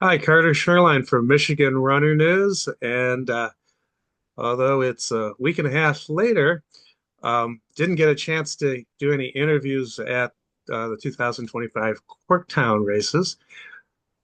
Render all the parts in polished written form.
Hi, Carter Sherline from Michigan Runner News. And although it's a week and a half later, didn't get a chance to do any interviews at the 2025 Corktown races,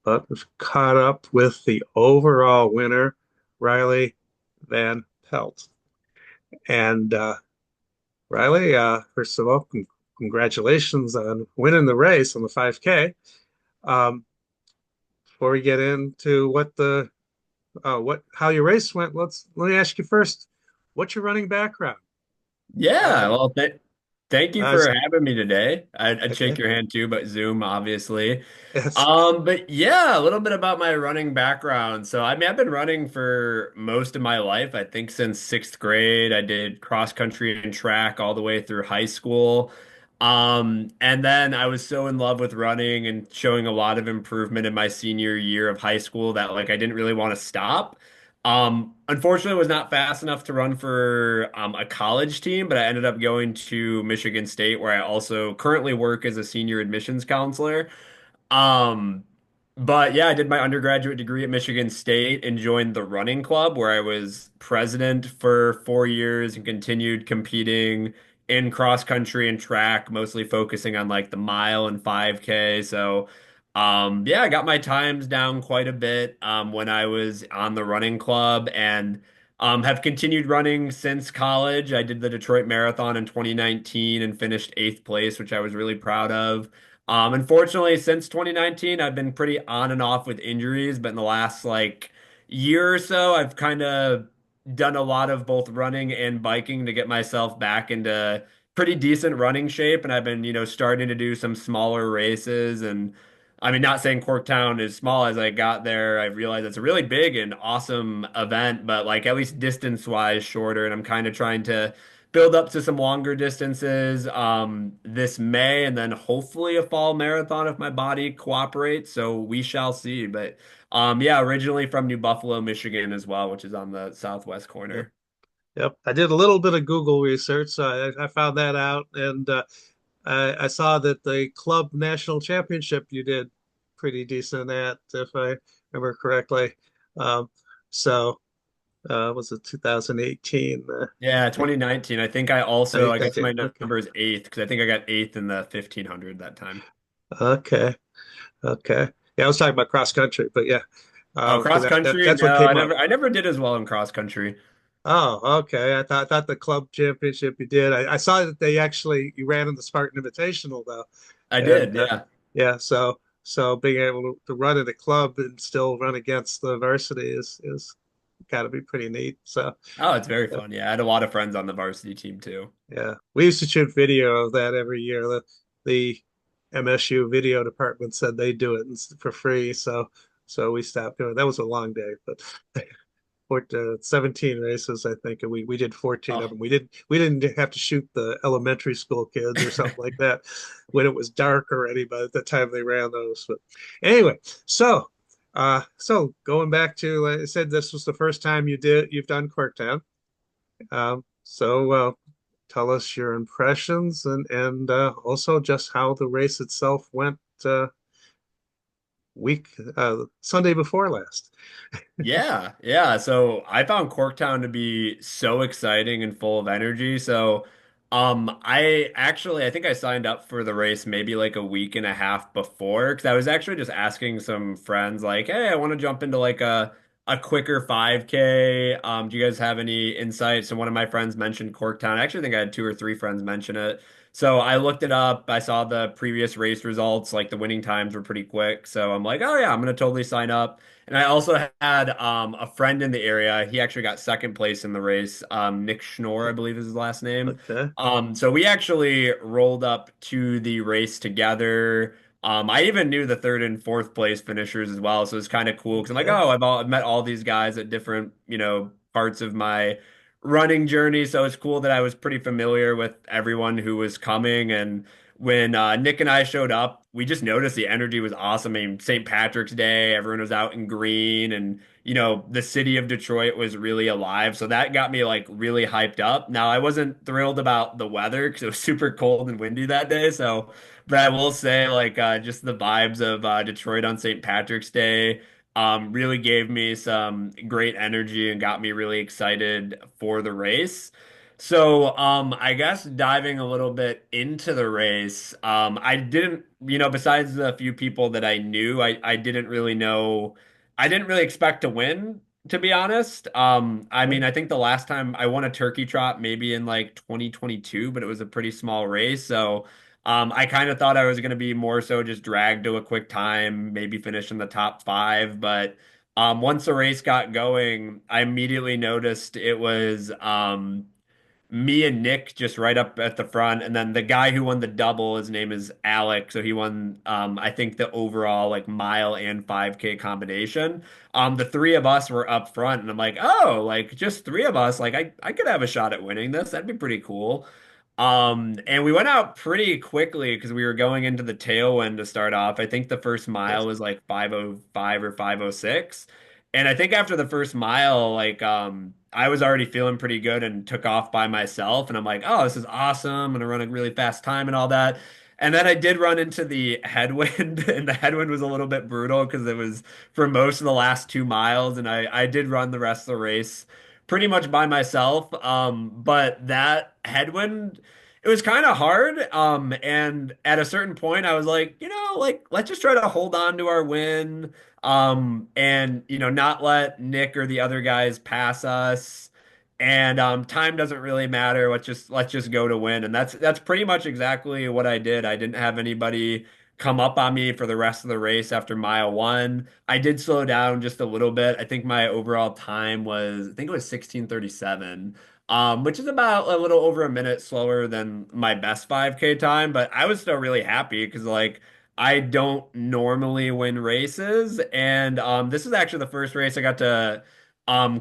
but we've caught up with the overall winner, Riley Van Pelt. And Riley, first of all, congratulations on winning the race on the 5K. Um, Before we get into what how your race went. Let me ask you first, what's your running background? How Yeah, did well, thank you uh, for having me today. I'd shake okay? your hand too, but Zoom, obviously. Yes. But yeah, a little bit about my running background. So, I mean, I've been running for most of my life. I think since sixth grade, I did cross country and track all the way through high school. And then I was so in love with running and showing a lot of improvement in my senior year of high school that like I didn't really want to stop. Unfortunately, was not fast enough to run for a college team, but I ended up going to Michigan State, where I also currently work as a senior admissions counselor. Um, but yeah, I did my undergraduate degree at Michigan State and joined the running club where I was president for 4 years and continued competing in cross country and track, mostly focusing on like the mile and 5K. So, yeah, I got my times down quite a bit when I was on the running club and have continued running since college. I did the Detroit Marathon in 2019 and finished eighth place, which I was really proud of. Unfortunately, since 2019, I've been pretty on and off with injuries, but in the last like year or so, I've kind of done a lot of both running and biking to get myself back into pretty decent running shape. And I've been, starting to do some smaller races. And I mean, not saying Corktown is small as I got there. I realized it's a really big and awesome event, but like at least distance wise, shorter. And I'm kind of trying to build up to some longer distances this May and then hopefully a fall marathon if my body cooperates. So we shall see. But yeah, originally from New Buffalo, Michigan as well, which is on the southwest Yep. corner. Yep. I did a little bit of Google research, so I found that out, and I saw that the club national championship you did pretty decent at, if I remember correctly. Um, so was it 2018? Yeah, 2019. I think I guess my 19. Okay. number is eighth because I think I got eighth in the 1500 that time. Okay. Okay. Yeah, I was talking about cross country, but yeah, Oh, because cross country? that's what No, came up. I never did as well in cross country. Oh, okay. I thought the club championship you did. I saw that they actually you ran in the Spartan Invitational though, I and did, yeah. yeah, so being able to run in a club and still run against the varsity is got to be pretty neat. So Oh, it's very yeah, fun. Yeah, I had a lot of friends on the varsity team too. yeah, we used to shoot video of that every year. The MSU video department said they do it for free, so we stopped doing it. That was a long day, but 17 races, I think, and we did 14 of Oh. them. We didn't have to shoot the elementary school kids or something like that when it was dark already by the time they ran those. But anyway, so going back to, like I said, this was the first time you've done Corktown. So tell us your impressions and also just how the race itself went week Sunday before last. Yeah, yeah. So I found Corktown to be so exciting and full of energy. So, I think I signed up for the race maybe like a week and a half before because I was actually just asking some friends like, "Hey, I want to jump into like a quicker 5K. Do you guys have any insights?" And one of my friends mentioned Corktown. I actually think I had two or three friends mention it. So I looked it up. I saw the previous race results, like the winning times were pretty quick. So I'm like, "Oh yeah, I'm gonna totally sign up." And I also had a friend in the area. He actually got second place in the race. Nick Schnorr, I believe is his last name. Okay. So we actually rolled up to the race together. I even knew the third and fourth place finishers as well, so it's kind of cool because I'm like, Okay. oh, I've met all these guys at different, parts of my running journey. So it's cool that I was pretty familiar with everyone who was coming and when Nick and I showed up, we just noticed the energy was awesome. I mean, St. Patrick's Day, everyone was out in green, and the city of Detroit was really alive. So that got me like really hyped up. Now, I wasn't thrilled about the weather because it was super cold and windy that day. So, but I will say, like, just the vibes of Detroit on St. Patrick's Day really gave me some great energy and got me really excited for the race. So, I guess diving a little bit into the race, I didn't, besides the few people that I knew, I didn't really know, I didn't really expect to win, to be honest. I Yeah. mean, I think the last time I won a turkey trot maybe in like 2022, but it was a pretty small race. So, I kind of thought I was going to be more so just dragged to a quick time, maybe finish in the top five. But once the race got going, I immediately noticed it was me and Nick just right up at the front, and then the guy who won the double, his name is Alec, so he won I think the overall like mile and 5K combination. The three of us were up front, and I'm like, oh, like just three of us, like I could have a shot at winning this. That'd be pretty cool. And we went out pretty quickly because we were going into the tailwind to start off. I think the first mile Yes. was like 5:05 or 5:06. And I think after the first mile, like I was already feeling pretty good and took off by myself. And I'm like, oh, this is awesome. I'm gonna run a really fast time and all that. And then I did run into the headwind, and the headwind was a little bit brutal because it was for most of the last 2 miles, and I did run the rest of the race pretty much by myself. But that headwind, it was kind of hard. And at a certain point, I was like, like let's just try to hold on to our win. And not let Nick or the other guys pass us. And time doesn't really matter. Let's just go to win. And that's pretty much exactly what I did. I didn't have anybody come up on me for the rest of the race after mile one. I did slow down just a little bit. I think my overall time was, I think it was 16:37, which is about a little over a minute slower than my best 5K time, but I was still really happy because like I don't normally win races, and this is actually the first race I got to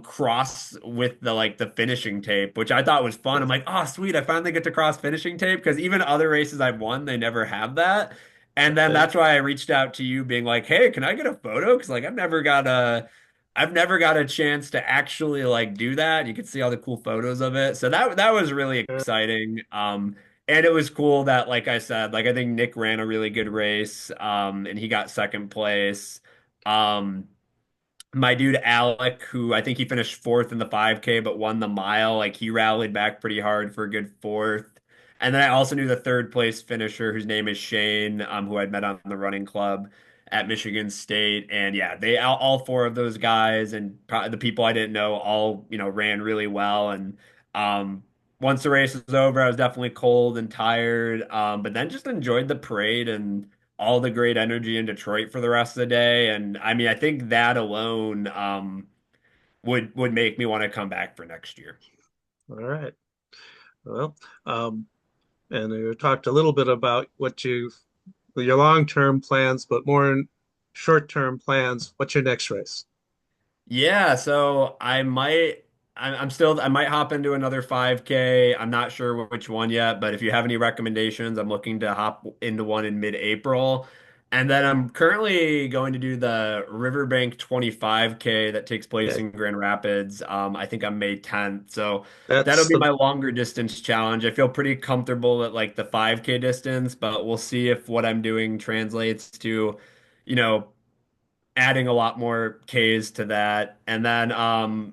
cross with the finishing tape, which I thought was fun. I'm Yes. like, oh sweet, I finally get to cross finishing tape because even other races I've won, they never have that. And then Okay. that's why I reached out to you being like, "Hey, can I get a photo?" Because like I've never got a chance to actually like do that. You can see all the cool photos of it. So that was really Yeah. exciting. And it was cool that like I said, like I think Nick ran a really good race and he got second place. Um my dude Alec, who I think he finished fourth in the 5K but won the mile, like he rallied back pretty hard for a good fourth. And then I also knew the third place finisher, whose name is Shane, who I'd met on the running club at Michigan State. And yeah, they all four of those guys and the people I didn't know all ran really well. And um, once the race was over, I was definitely cold and tired, but then just enjoyed the parade and all the great energy in Detroit for the rest of the day. And I mean, I think that alone would make me want to come back for next year. All right. Well, um, and you talked a little bit about your long-term plans, but more short-term plans. What's your next race? Yeah, so I might hop into another 5K. I'm not sure which one yet, but if you have any recommendations, I'm looking to hop into one in mid-April. And then I'm currently going to do the Riverbank 25K that takes place Okay. in Grand Rapids. I think on May 10th. So that'll That's be the my longer distance challenge. I feel pretty comfortable at like the 5K distance, but we'll see if what I'm doing translates to, you know, adding a lot more Ks to that. And then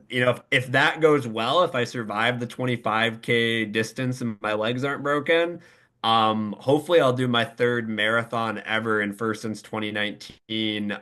if that goes well, if I survive the 25K distance and my legs aren't broken, hopefully I'll do my third marathon ever and first since 2019.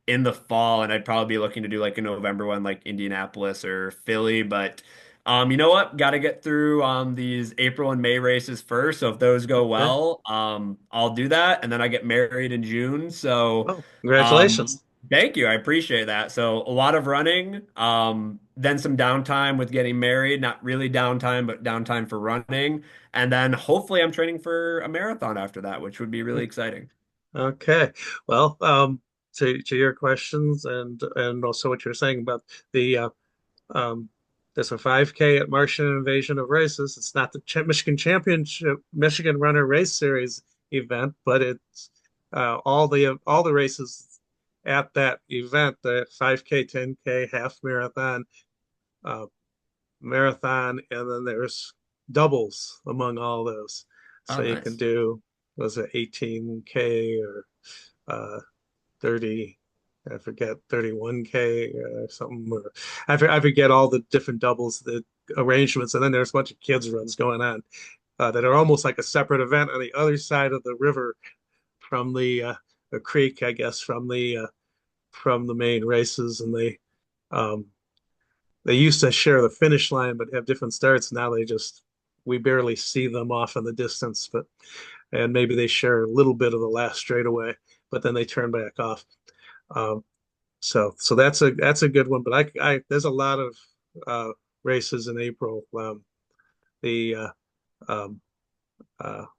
In the fall, and I'd probably be looking to do like a November one, like Indianapolis or Philly. But you know what? Got to get through these April and May races first. So if those go okay. well, I'll do that, and then I get married in June. So Oh, um, congratulations. thank you, I appreciate that. So a lot of running, then some downtime with getting married. Not really downtime, but downtime for running, and then hopefully I'm training for a marathon after that, which would be really exciting. Okay. Well, to your questions and also what you're saying about the there's a 5K at Martian Invasion of Races. It's not the Michigan Championship, Michigan Runner Race Series event, but it's all the races at that event: the 5K, 10K, half marathon, uh, marathon, and then there's doubles among all those. Oh, So you can nice. do, was it 18K or uh, 30, I forget, 31K or something, or I forget all the different doubles, the arrangements, and then there's a bunch of kids runs going on that are almost like a separate event on the other side of the river from the creek, I guess, from the main races, and um, they used to share the finish line but have different starts. Now we barely see them off in the distance, but and maybe they share a little bit of the last straightaway, but then they turn back off. Um, so that's a good one. But I there's a lot of uh, races in April. The um,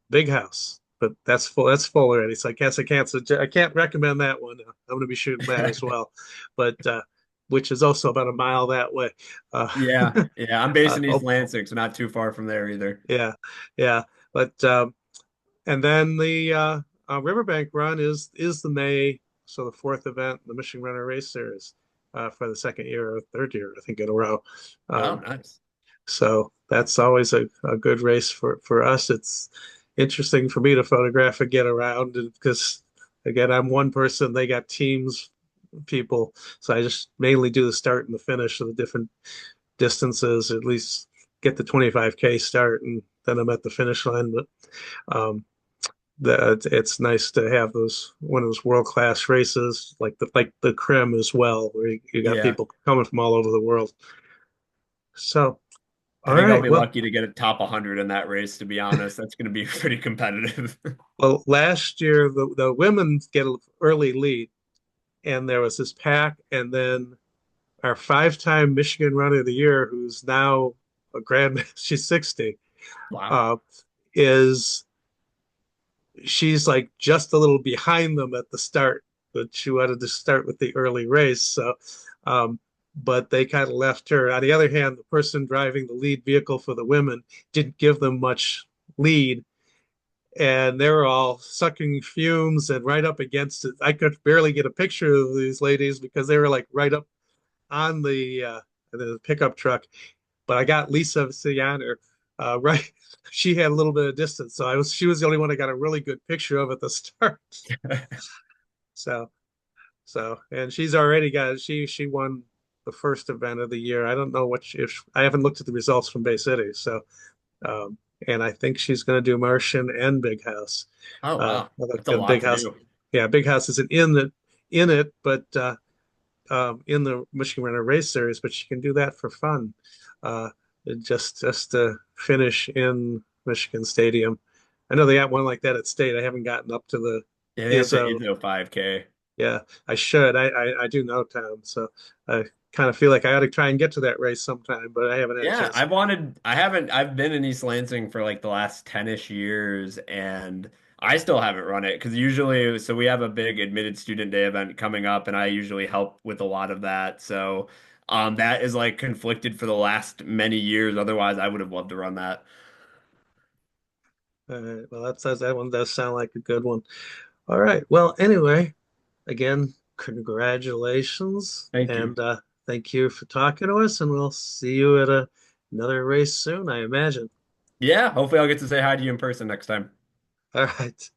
Big House, but that's full. That's full already. So I guess I can't recommend that one. I'm going to be shooting that as well, but which is also about a mile that way. Uh, Yeah, yeah. I'm based in East oh, Lansing, so not too far from there either. yeah, yeah. But and then the Riverbank Run is the May, so the fourth event in the Michigan Runner Race Series for the second year or third year, I think, in a row. Oh, Um, nice. so that's always a good race for us. It's interesting for me to photograph and get around because again, I'm one person. They got teams, people, so I just mainly do the start and the finish of the different distances. At least get the 25K start, and then I'm at the finish line. But um, it's nice to have those one of those world class races like the Crim as well, where you got Yeah. people coming from all over the world. So, I all think I'll right, be well, lucky to get a top 100 in that race, to be honest. That's going to be pretty competitive. last year the women get an early lead, and there was this pack, and then our five-time Michigan Runner of the Year, who's now a grand, she's 60, Wow. uh, is she's like just a little behind them at the start, but she wanted to start with the early race. So, um, but they kind of left her. On the other hand, the person driving the lead vehicle for the women didn't give them much lead, and they were all sucking fumes and right up against it. I could barely get a picture of these ladies because they were like right up on the pickup truck. But I got Lisa Sianer right. She had a little bit of distance, so she was the only one I got a really good picture of at the start. So and she's already got she won the first event of the year. I don't know if I haven't looked at the results from Bay City. So and I think she's going to do Martian and Big House. Oh, wow. Like That's a the lot Big to House, do. yeah, Big House isn't in it, but in the Michigan Runner Race Series. But she can do that for fun, uh, just to finish in Michigan Stadium. I know they got one like that at State. I haven't gotten up to the Yeah, I think that's an ISO. ISO 5K. Yeah, I should. I do know town, so I kind of feel like I ought to try and get to that race sometime, but I haven't had a Yeah, chance. I've been in East Lansing for like the last 10-ish years, and I still haven't run it because usually, so we have a big admitted student day event coming up, and I usually help with a lot of that. So, that is like conflicted for the last many years. Otherwise, I would have loved to run that. Well, that one does sound like a good one. All right. Well, anyway, again, congratulations, Thank you. and thank you for talking to us, and we'll see you at another race soon, I imagine. Yeah, hopefully I'll get to say hi to you in person next time. All right.